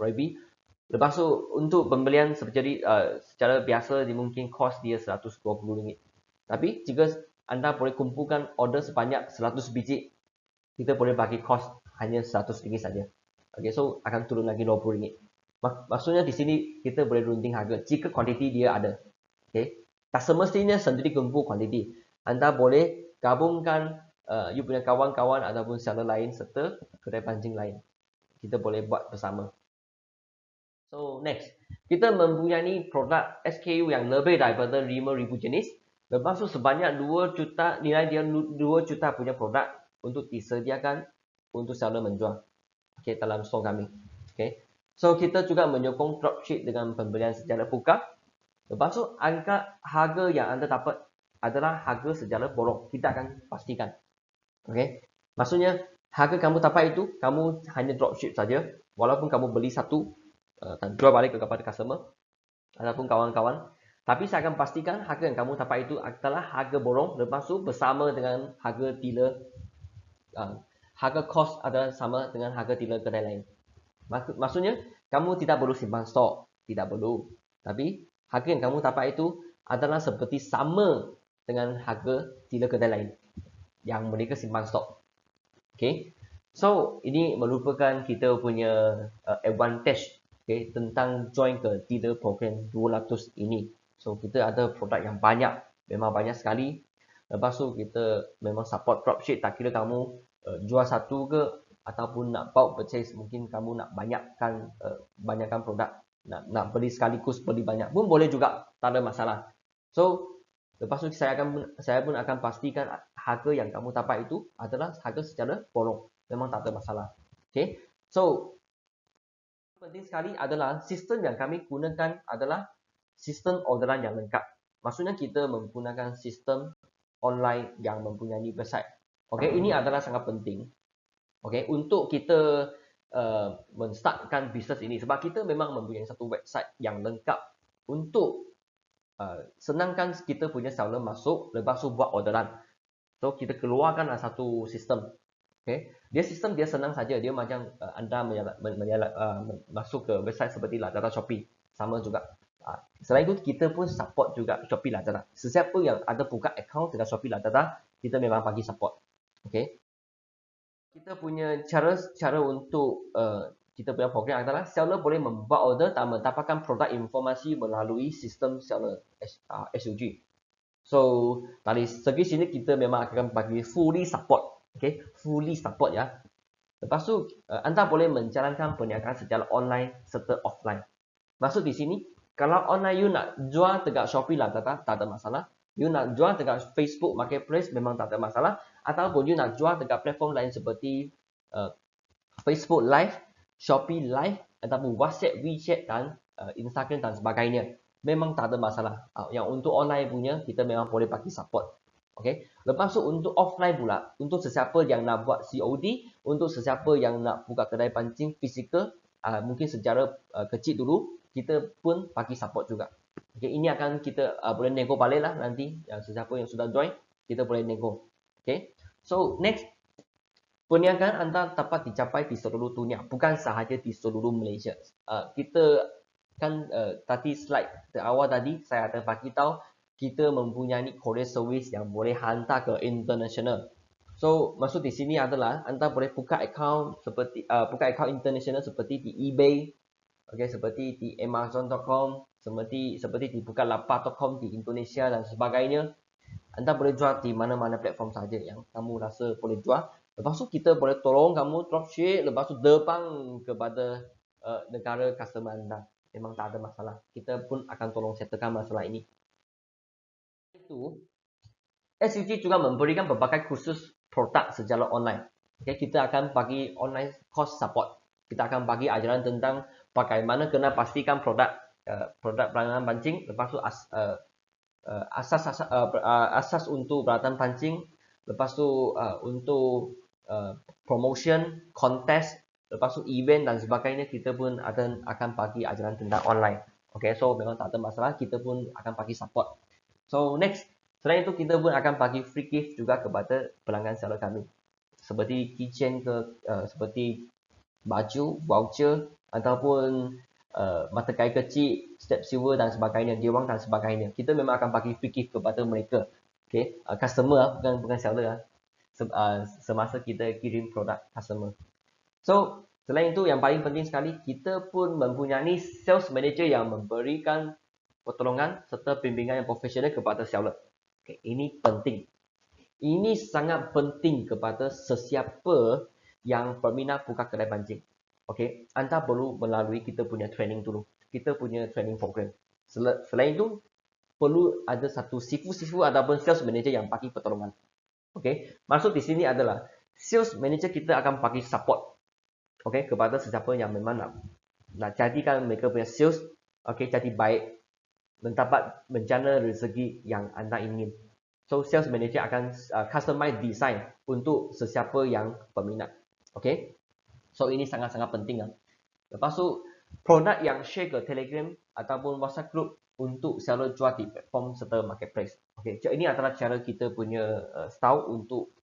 Ryobi. Lepas tu untuk pembelian secara biasa dia mungkin cost dia RM120. Tapi jika anda boleh kumpulkan order sebanyak 100 biji, kita boleh bagi cost hanya RM100 saja. Okay, so akan turun lagi RM20. Maksudnya di sini kita boleh runting harga jika kuantiti dia ada. Okay, tak semestinya sendiri kumpul kuantiti. Anda boleh gabungkan you punya kawan-kawan ataupun seller lain serta kedai pancing lain. Kita boleh buat bersama. So next, kita mempunyai produk SKU yang lebih daripada 5,000 jenis. Lepas tu sebanyak 2 juta, nilai dia 2 juta punya produk untuk disediakan untuk seller menjual. Okay, dalam store kami. Okay. So kita juga menyokong dropship dengan pembelian secara buka. Lepas tu angka harga yang anda dapat adalah harga secara borong. Kita akan pastikan. Okay. Maksudnya harga kamu dapat itu, kamu hanya dropship saja. Walaupun kamu beli satu, dan jual balik kepada customer ataupun kawan-kawan. Tapi saya akan pastikan harga yang kamu dapat itu adalah harga borong, lepas tu bersama dengan harga dealer. Harga cost adalah sama dengan harga dealer kedai lain. Maksudnya kamu tidak perlu simpan stok, tidak perlu. Tapi harga yang kamu dapat itu adalah seperti sama dengan harga dealer kedai lain yang mereka simpan stok. Okay. So ini merupakan kita punya advantage. Okay, tentang join ke dealer program 200 ini. So kita ada produk yang banyak, memang banyak sekali. Lepas tu kita memang support dropship, tak kira kamu jual satu ke ataupun nak bulk purchase, mungkin kamu nak banyakkan produk, nak beli sekaligus beli banyak pun boleh juga, tak ada masalah. So lepas tu saya pun akan pastikan harga yang kamu dapat itu adalah harga secara borong, memang tak ada masalah. Okay, so penting sekali adalah sistem yang kami gunakan adalah sistem orderan yang lengkap. Maksudnya kita menggunakan sistem online yang mempunyai website. Okey, ini adalah sangat penting. Okey, untuk kita menstartkan bisnes ini, sebab kita memang mempunyai satu website yang lengkap untuk senangkan kita punya seller masuk, lepas tu buat orderan. So kita keluarkan satu sistem. Okay. Sistem dia senang saja. Dia macam anda masuk ke website seperti Lazada, Shopee. Sama juga. Selain itu, kita pun support juga Shopee, Lazada. Sesiapa yang ada buka account dengan Shopee, Lazada, kita memang bagi support. Okay. Kita punya cara untuk kita punya program adalah seller boleh membuat order dan mendapatkan produk informasi melalui sistem seller SUG. So, dari segi sini kita memang akan bagi fully support. Okay, fully support ya. Lepas tu, anda boleh menjalankan perniagaan secara online serta offline. Maksud di sini, kalau online you nak jual dekat Shopee, Lazada, tak ada masalah. You nak jual dekat Facebook Marketplace, memang tak ada masalah. Ataupun you nak jual dekat platform lain seperti Facebook Live, Shopee Live, ataupun WhatsApp, WeChat dan Instagram dan sebagainya. Memang tak ada masalah. Yang untuk online punya, kita memang boleh bagi support. Okay. Lepas tu untuk offline pula, untuk sesiapa yang nak buat COD, untuk sesiapa yang nak buka kedai pancing fizikal, mungkin secara kecil dulu, kita pun bagi support juga. Okay, ini akan kita boleh nego balik lah nanti. Sesiapa yang sudah join, kita boleh nego. Okay, so next, perniagaan anda dapat dicapai di seluruh dunia, bukan sahaja di seluruh Malaysia. Kita kan tadi slide awal tadi saya ada bagi tahu kita mempunyai courier service yang boleh hantar ke international. So maksud di sini adalah anda boleh buka account seperti buka account international seperti di eBay, okay, seperti di Amazon.com, seperti di Bukalapak.com di Indonesia dan sebagainya. Anda boleh jual di mana-mana platform saja yang kamu rasa boleh jual. Lepas tu kita boleh tolong kamu dropship, lepas tu debang kepada negara customer anda. Memang tak ada masalah. Kita pun akan tolong settlekan masalah ini. Itu SUG juga memberikan berbagai kursus produk secara online. Okay, kita akan bagi online course support. Kita akan bagi ajaran tentang bagaimana kena pastikan produk peralatan pancing, lepas tu asas untuk peralatan pancing, lepas tu untuk promotion, kontes, lepas tu event dan sebagainya, kita pun akan bagi ajaran tentang online. Okay, so memang tak ada masalah, kita pun akan bagi support. So next, selain itu kita pun akan bagi free gift juga kepada pelanggan seller kami. Seperti keychain seperti baju, voucher, ataupun mata kail kecil, step silver dan sebagainya, diwang dan sebagainya. Kita memang akan bagi free gift kepada mereka. Okay, customer bukan seller semasa kita kirim produk customer. So, selain itu yang paling penting sekali, kita pun mempunyai sales manager yang memberikan pertolongan serta bimbingan yang profesional kepada seller. Okay, ini penting. Ini sangat penting kepada sesiapa yang berminat buka kedai pancing. Okay, anda perlu melalui kita punya training dulu. Kita punya training program. Selain itu, perlu ada satu sifu-sifu ataupun sales manager yang bagi pertolongan. Okay, maksud di sini adalah sales manager kita akan bagi support. Okay, kepada sesiapa yang memang nak jadikan mereka punya sales, okay, jadi baik, mendapat menjana rezeki yang anda ingin. So sales manager akan customize design untuk sesiapa yang berminat. Okay, so ini sangat-sangat penting. Lepas tu produk yang share ke Telegram ataupun WhatsApp group untuk seller jual di platform serta marketplace. Okay, ini adalah cara kita punya style untuk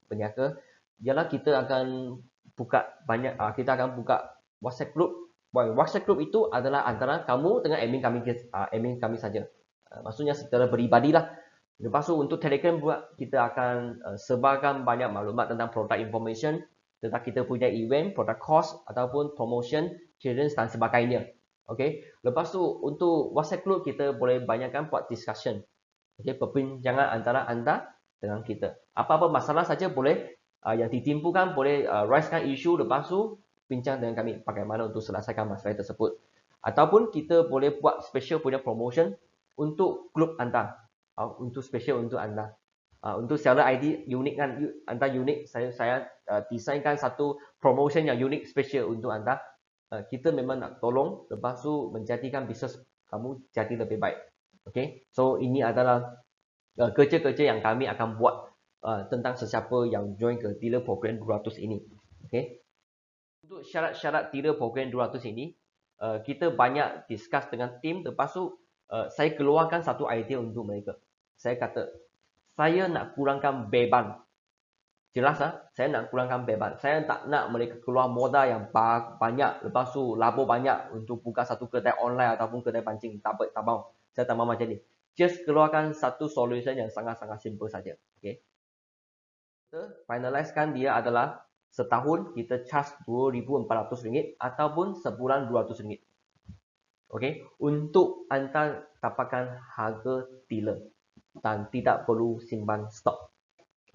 berniaga. Ialah kita akan buka banyak, kita akan buka WhatsApp group. WhatsApp group itu adalah antara kamu dengan admin kami saja. Maksudnya secara peribadi lah. Lepas tu untuk Telegram pula kita akan sebarkan banyak maklumat tentang product information, tentang kita punya event, product cost ataupun promotion, clearance dan sebagainya. Okay. Lepas tu untuk WhatsApp group kita boleh banyakkan buat discussion. Okay, perbincangan antara anda dengan kita. Apa-apa masalah saja boleh yang ditimpukan boleh raiskan isu, lepas tu bincang dengan kami bagaimana untuk selesaikan masalah tersebut. Ataupun kita boleh buat special punya promotion untuk grup anda. Untuk special untuk anda. Untuk seller ID unik kan, anda unik, saya desainkan satu promotion yang unik special untuk anda. Kita memang nak tolong, lepas tu menjadikan bisnes kamu jadi lebih baik. Okay, so ini adalah kerja-kerja yang kami akan buat tentang sesiapa yang join ke dealer program 200 ini. Okay, untuk syarat-syarat dealer program 200 ini, kita banyak discuss dengan tim. Lepas tu saya keluarkan satu idea untuk mereka. Saya kata, saya nak kurangkan beban. Jelas saya nak kurangkan beban. Saya tak nak mereka keluar modal yang banyak, lepas tu labur banyak untuk buka satu kedai online ataupun kedai pancing. Tak mau. Saya tak mau macam ni. Just keluarkan satu solution yang sangat-sangat simple saja. Okay. Kita finalizekan dia adalah setahun kita charge RM2,400 ataupun sebulan RM200. Okay. Untuk anda dapatkan harga dealer dan tidak perlu simpan stok.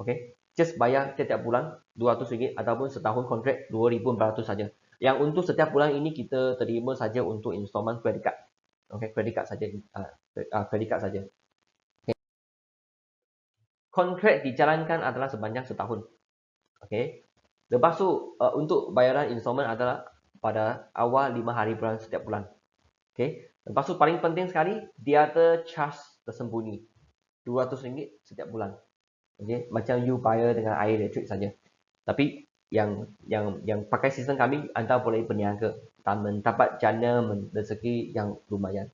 Okay. Just bayar setiap bulan RM200 ataupun setahun kontrak RM2,400 saja. Yang untuk setiap bulan ini kita terima saja untuk installment credit card. Okay, credit card saja. Credit card saja. Okay. Kontrak dijalankan adalah sepanjang setahun. Okay. Lepas tu untuk bayaran installment adalah pada awal 5 hari bulan setiap bulan. Okay. Lepas tu paling penting sekali, dia ada charge tersembunyi RM200 setiap bulan. Okay. Macam you bayar dengan air elektrik saja. Tapi yang pakai sistem kami, anda boleh berniaga dan mendapat jana rezeki yang lumayan.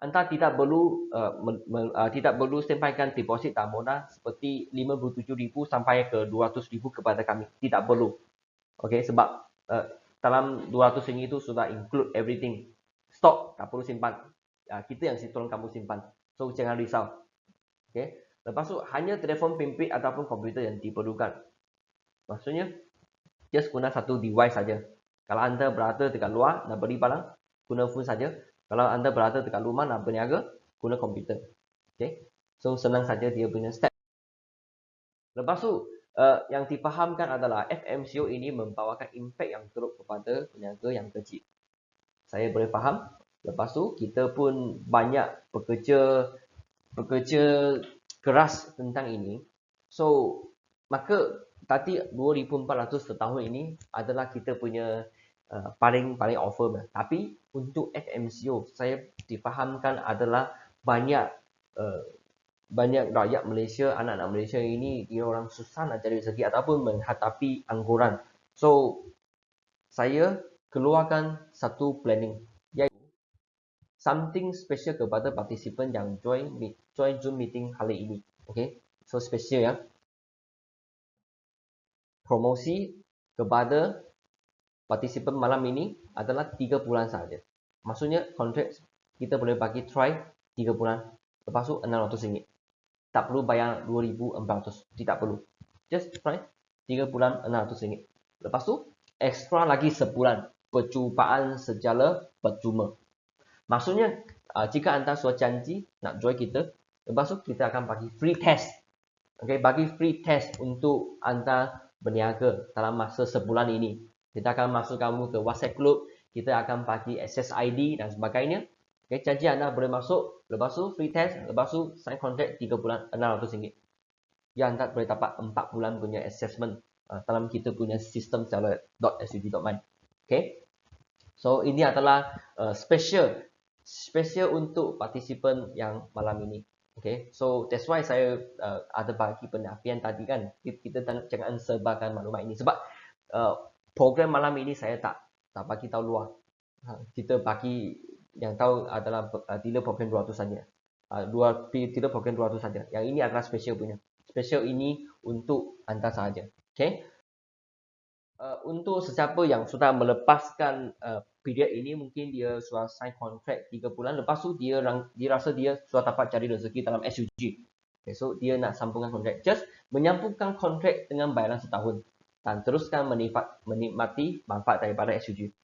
anda tidak perlu tidak perlu sampaikan deposit tambahan seperti 57,000 sampai ke 200,000 kepada kami. Tidak perlu. Okey, sebab dalam 200 ringgit itu sudah include everything. Stok tak perlu simpan. Kita yang tolong kamu simpan. So jangan risau. Okey. Lepas tu hanya telefon bimbit ataupun komputer yang diperlukan. Maksudnya just guna satu device saja. Kalau anda berada dekat luar nak beli barang, guna phone saja. Kalau anda berada dekat rumah nak berniaga, guna komputer. Okay. So senang saja dia punya step. Lepas tu yang difahamkan adalah FMCO ini membawakan impak yang teruk kepada peniaga yang kecil. Saya boleh faham. Lepas tu kita pun banyak bekerja keras tentang ini. So maka tadi 2,400 setahun ini adalah kita punya paling offer. Tapi untuk FMCO saya difahamkan adalah banyak rakyat Malaysia, anak-anak Malaysia ini dia orang susah nak cari rezeki ataupun menghadapi angguran. So saya keluarkan satu planning iaitu something special kepada partisipan yang join Zoom meeting hari ini. Okay, so special ya. Promosi kepada partisipan malam ini adalah 3 bulan saja. Maksudnya kontrak kita boleh bagi try 3 bulan. Lepas tu RM600. Tak perlu bayar 2,400. Tidak perlu. Just try 3 bulan RM600. Lepas tu extra lagi sebulan. Percubaan secara percuma. Maksudnya jika anda sudah janji nak join kita, lepas tu kita akan bagi free test. Okay, bagi free test untuk anda berniaga dalam masa sebulan ini. Kita akan masuk kamu ke WhatsApp group, kita akan bagi access ID dan sebagainya. Okay, janji anda boleh masuk, lepas tu free test, lepas tu sign contract 3 bulan RM600. Ya, anda boleh dapat 4 bulan punya assessment dalam kita punya sistem secara .sug.my. Okay, so ini adalah special untuk partisipan yang malam ini. Okay, so that's why saya ada bagi penafian tadi kan, kita jangan sebarkan maklumat ini sebab program malam ini saya tak bagi tahu luar. Kita bagi yang tahu adalah dealer program 200 saja. Dealer program 200 saja. Yang ini adalah special punya. Special ini untuk anda sahaja. Okay. Untuk sesiapa yang sudah melepaskan period ini, mungkin dia sudah sign kontrak 3 bulan, lepas tu dia rasa dia sudah dapat cari rezeki dalam SUG. Okay, so dia nak sambungkan kontrak. Just menyambungkan kontrak dengan bayaran setahun dan teruskan menikmati manfaat daripada SUG.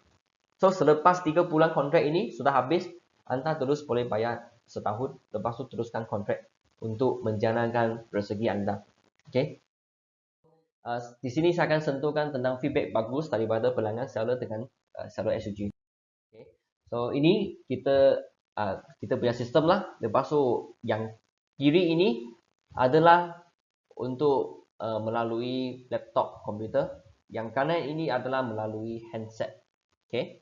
So selepas 3 bulan kontrak ini sudah habis, anda terus boleh bayar setahun, lepas tu teruskan kontrak untuk menjalankan rezeki anda. Okay. Di sini saya akan sentuhkan tentang feedback bagus daripada pelanggan seller dengan seller SUG. Okay. So ini kita punya sistem lah. Lepas tu yang kiri ini adalah untuk melalui laptop komputer. Yang kanan ini adalah melalui handset. Okay.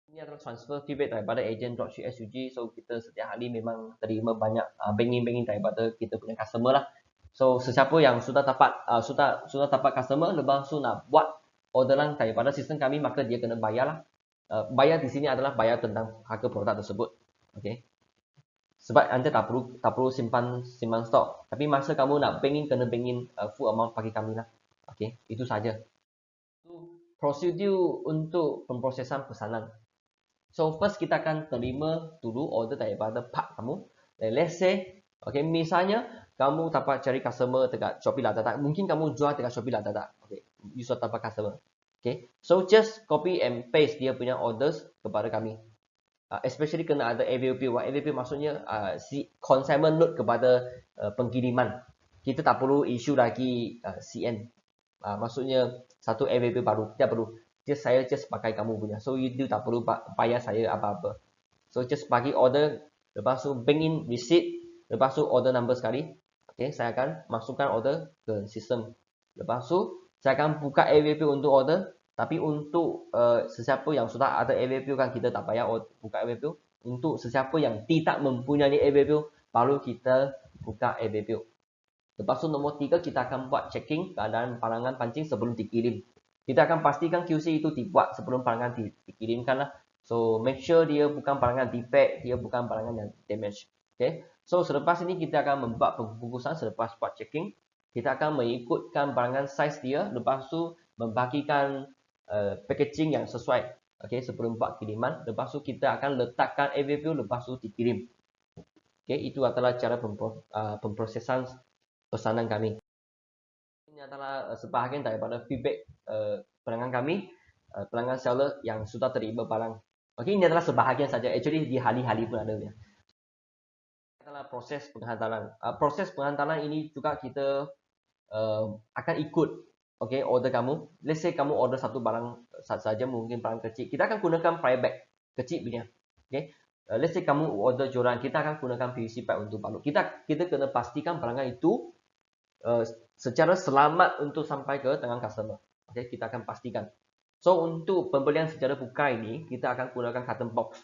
Ini adalah transfer feedback daripada agent dropship SUG. So kita setiap hari memang terima banyak banging-banging daripada kita punya customer lah. So sesiapa yang sudah dapat customer, lepas tu nak buat orderan daripada sistem kami, maka dia kena bayar lah. Bayar di sini adalah bayar tentang harga produk tersebut. Okay. Sebab anda tak perlu simpan stok. Tapi masa kamu nak banging, kena banging full amount bagi kami lah. Okay. Itu saja. Prosedur untuk pemprosesan pesanan. So first kita akan terima dulu order daripada part kamu. Dan let's say, okay, misalnya kamu dapat cari customer dekat Shopee Lazada. Mungkin kamu jual dekat Shopee Lazada. Okay, you sudah dapat customer. Okay, so just copy and paste dia punya orders kepada kami. Especially kena ada AVP. AVP maksudnya consignment note kepada pengiriman. Kita tak perlu issue lagi CN. Maksudnya satu AVP baru. Tidak perlu. Saya just pakai kamu punya. So you tak perlu bayar saya apa-apa. So just bagi order, lepas tu bank in receipt, lepas tu order number sekali. Okay, saya akan masukkan order ke sistem. Lepas tu saya akan buka AVP untuk order. Tapi untuk sesiapa yang sudah ada AVP kan kita tak payah buka AVP. Untuk sesiapa yang tidak mempunyai AVP, baru kita buka AVP. Lepas tu nombor 3 kita akan buat checking keadaan barangan pancing sebelum dikirim. Kita akan pastikan QC itu dibuat sebelum barangan dikirimkan lah. So make sure dia bukan barangan defect, dia bukan barangan yang damage. Okay. So selepas ini kita akan membuat pembungkusan selepas buat checking. Kita akan mengikutkan barangan size dia, lepas tu membagikan packaging yang sesuai. Okay, sebelum buat kiriman, lepas tu kita akan letakkan AVView, lepas tu dikirim. Okay, itu adalah cara pemprosesan pesanan kami. Ini adalah sebahagian daripada feedback pelanggan kami, pelanggan seller yang sudah terima barang. Okay, ini adalah sebahagian saja. Actually di hari-hari pun ada ya. Adalah proses penghantaran. Proses penghantaran ini juga kita akan ikut, okay, order kamu. Let's say kamu order satu barang saja, mungkin barang kecil, kita akan gunakan fire bag kecil punya. Okay. Let's say kamu order joran, kita akan gunakan PVC pipe untuk balut. Kita kena pastikan barangan itu secara selamat untuk sampai ke tangan customer. Okay, kita akan pastikan. So untuk pembelian secara buka ini, kita akan gunakan carton box.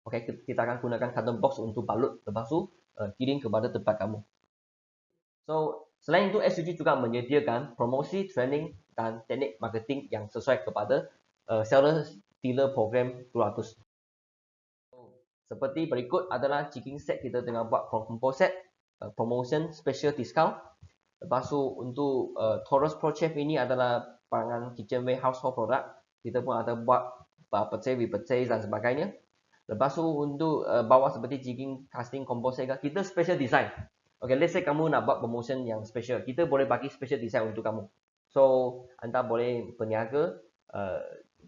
Okay, kita akan gunakan carton box untuk balut, lepas tu kirim kepada tempat kamu. So selain itu, SUG juga menyediakan promosi, training dan teknik marketing yang sesuai kepada seller dealer program 200. Seperti berikut adalah chicken set kita tengah buat combo set, promotion special discount. Lepas tu untuk Taurus Pro Chef ini adalah barangan kitchenware household product. Kita pun ada buat purchase, repurchase dan sebagainya. Lepas tu untuk bawah seperti jigging, casting, combo set, kita special design. Okay, let's say kamu nak buat promotion yang special, kita boleh bagi special design untuk kamu. So anda boleh berniaga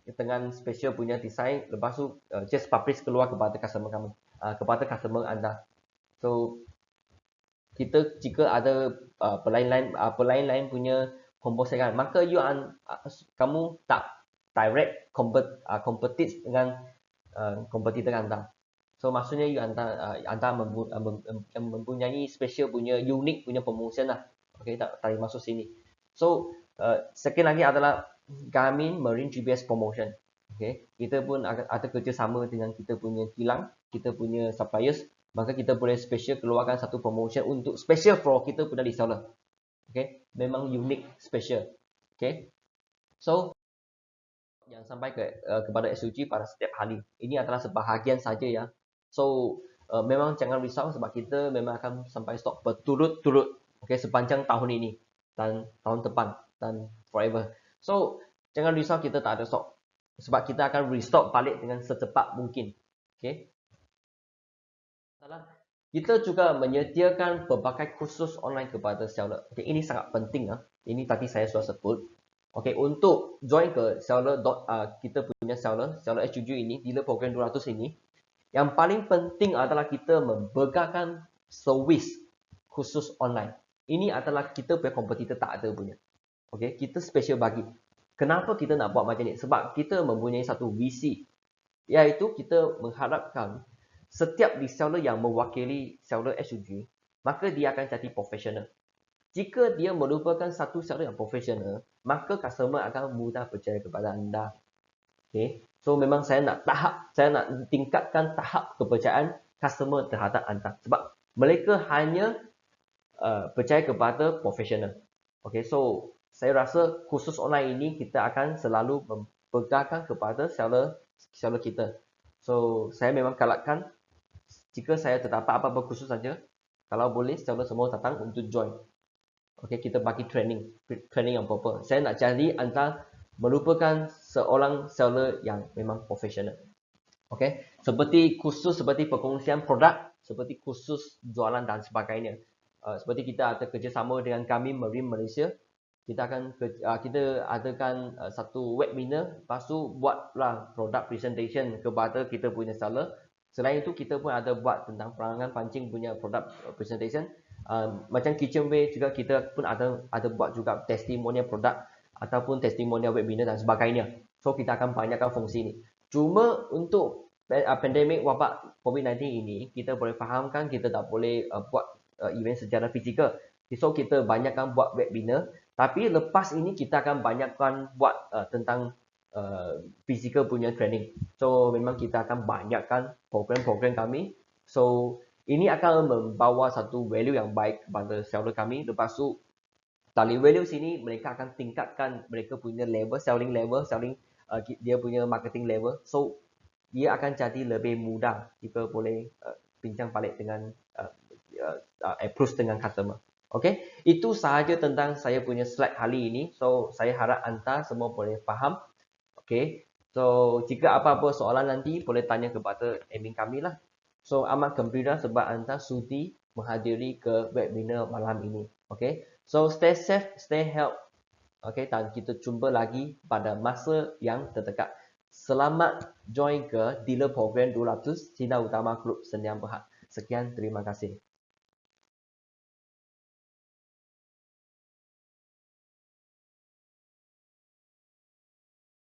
dengan special punya design, lepas tu just publish keluar kepada customer kamu, kepada customer anda. So kita jika ada pelain-lain punya combo set kan, maka kamu tak direct compete dengan kompetitor anda. So maksudnya anda mempunyai special punya unique punya promotion lah. Okay, tak masuk sini. So second lagi adalah Garmin Marine GPS Promotion. Okay, kita pun ada kerjasama dengan kita punya kilang, kita punya suppliers, maka kita boleh special keluarkan satu promotion untuk special for kita punya reseller. Okay, memang unique special. Okay, so yang sampai kepada SUG pada setiap hari. Ini adalah sebahagian saja ya. So memang jangan risau sebab kita memang akan sampai stok berturut-turut, okay, sepanjang tahun ini dan tahun depan dan forever. So jangan risau kita tak ada stok sebab kita akan restock balik dengan secepat mungkin. Okay. Kita juga menyediakan berbagai kursus online kepada seller. Okay, ini sangat penting ya. Ini tadi saya sudah sebut. Okay, untuk join ke seller kita punya seller SUG ini, dealer program 200 ini, yang paling penting adalah kita membekalkan servis khusus online. Ini adalah kita punya kompetitor tak ada punya. Okay, kita special bagi. Kenapa kita nak buat macam ni? Sebab kita mempunyai satu visi, iaitu kita mengharapkan setiap reseller yang mewakili seller SUG, maka dia akan jadi profesional. Jika dia merupakan satu seller yang profesional, maka customer akan mudah percaya kepada anda. Okay. So memang saya nak tingkatkan tahap kepercayaan customer terhadap anda. Sebab mereka hanya percaya kepada profesional. Okay, so saya rasa khusus online ini kita akan selalu membekalkan kepada seller kita. So saya memang galakkan jika saya terdapat apa-apa khusus saja, kalau boleh seller semua datang untuk join. Okay, kita bagi training yang proper. Saya nak jadi anda merupakan seorang seller yang memang profesional. Okay, seperti khusus seperti perkongsian produk, seperti khusus jualan dan sebagainya. Seperti kita ada kerjasama dengan kami Marine Malaysia, kita adakan satu webinar, lepas tu buatlah produk presentation kepada kita punya seller. Selain itu kita pun ada buat tentang perangan pancing punya produk presentation. Macam kitchenware juga kita pun ada buat juga testimonial produk ataupun testimonial webinar dan sebagainya. So kita akan banyakkan fungsi ini. Cuma untuk pandemik wabak COVID-19 ini, kita boleh fahamkan kita tak boleh buat event secara fizikal. So kita banyakkan buat webinar. Tapi lepas ini kita akan banyakkan buat tentang physical punya training. So memang kita akan banyakkan program-program kami. So ini akan membawa satu value yang baik kepada seller kami. Lepas tu dari value sini mereka akan tingkatkan mereka punya level, selling dia punya marketing level. So dia akan jadi lebih mudah jika boleh bincang balik dengan approach dengan customer. Okay, itu sahaja tentang saya punya slide kali ini. So, saya harap anda semua boleh faham. Okay, so jika apa-apa soalan nanti boleh tanya kepada admin kami lah. So, amat gembira sebab anda sudi menghadiri ke webinar malam ini. Okay, so stay safe, stay healthy. Okay, dan kita jumpa lagi pada masa yang terdekat. Selamat join ke dealer program 200 Cina Utama Group Sdn Bhd. Sekian, terima kasih.